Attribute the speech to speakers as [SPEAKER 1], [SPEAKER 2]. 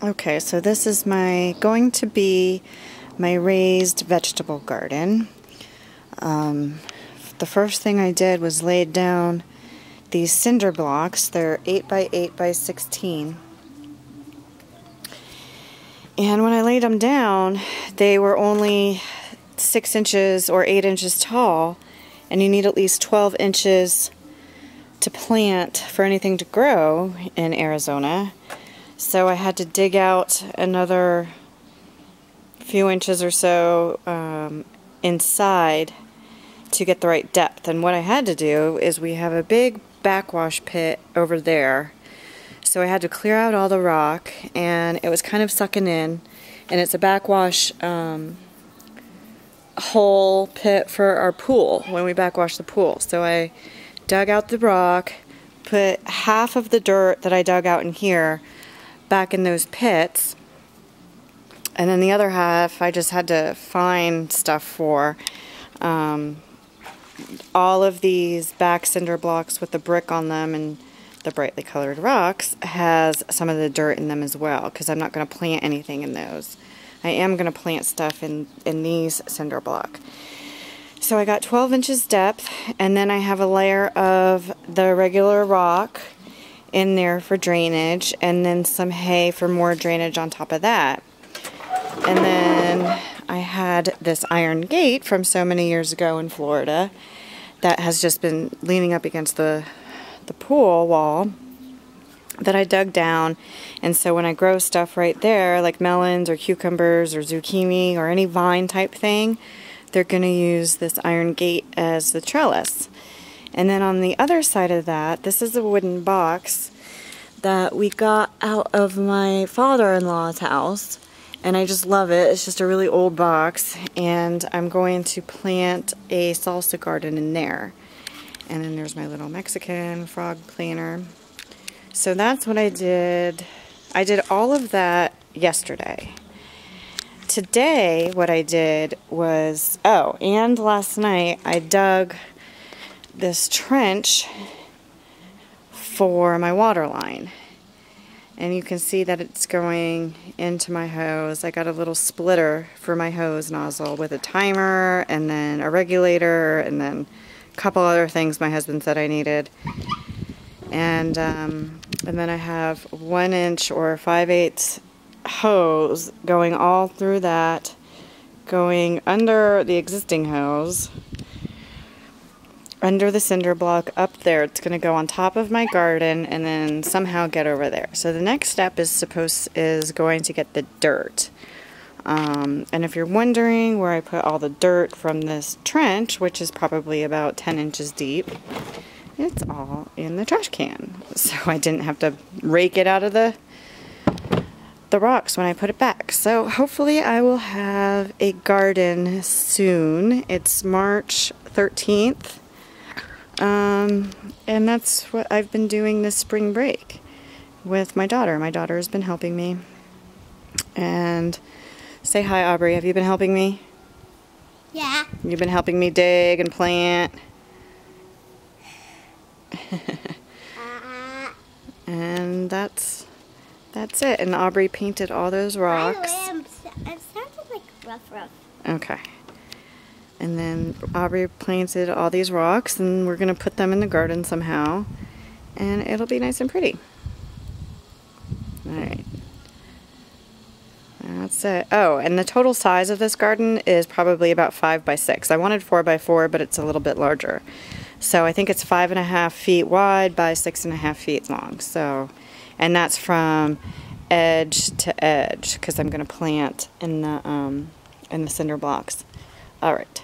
[SPEAKER 1] Okay, so this is going to be my raised vegetable garden. The first thing I did was laid down these cinder blocks. They're 8 by 8 by 16. And when I laid them down, they were only 6 inches or 8 inches tall, and you need at least 12 inches to plant for anything to grow in Arizona. So I had to dig out another few inches or so inside to get the right depth. And what I had to do is we have a big backwash pit over there. So I had to clear out all the rock, and it was kind of sucking in. And it's a backwash hole pit for our pool when we backwash the pool. So I dug out the rock, put half of the dirt that I dug out in here back in those pits, and then the other half I just had to find stuff for. All of these back cinder blocks with the brick on them and the brightly colored rocks has some of the dirt in them as well, because I'm not going to plant anything in those. I am going to plant stuff in these cinder block. So I got 12 inches depth, and then I have a layer of the regular rock in there for drainage, and then some hay for more drainage on top of that. And then I had this iron gate from so many years ago in Florida that has just been leaning up against the pool wall that I dug down. And so when I grow stuff right there, like melons or cucumbers or zucchini or any vine type thing, they're going to use this iron gate as the trellis. And then on the other side of that, this is a wooden box that we got out of my father-in-law's house, and I just love it. It's just a really old box, and I'm going to plant a salsa garden in there. And then there's my little Mexican frog planter. So that's what I did. I did all of that yesterday. Today, what I did was, and last night I dug this trench for my water line. And you can see that it's going into my hose. I got a little splitter for my hose nozzle with a timer and then a regulator and then a couple other things my husband said I needed. And then I have 1 inch or 5/8 hose going all through that, going under the existing hose, under the cinder block up there. It's going to go on top of my garden and then somehow get over there. So the next step is going to get the dirt. And if you're wondering where I put all the dirt from this trench, which is probably about 10 inches deep, it's all in the trash can. So I didn't have to rake it out of the rocks when I put it back. So hopefully I will have a garden soon. It's March 13th. And that's what I've been doing this spring break with my daughter. My daughter has been helping me. And say hi, Aubrey. Have you been helping me?
[SPEAKER 2] Yeah.
[SPEAKER 1] You've been helping me dig and plant. And that's it. And Aubrey painted all those rocks.
[SPEAKER 2] It sounded like rough.
[SPEAKER 1] Okay. And then Aubrey planted all these rocks, and we're going to put them in the garden somehow. And it'll be nice and pretty. Alright. That's it. Oh, and the total size of this garden is probably about 5 by 6. I wanted 4 by 4, but it's a little bit larger. So I think it's 5.5 feet wide by 6.5 feet long. So, and that's from edge to edge, because I'm going to plant in the cinder blocks. All right.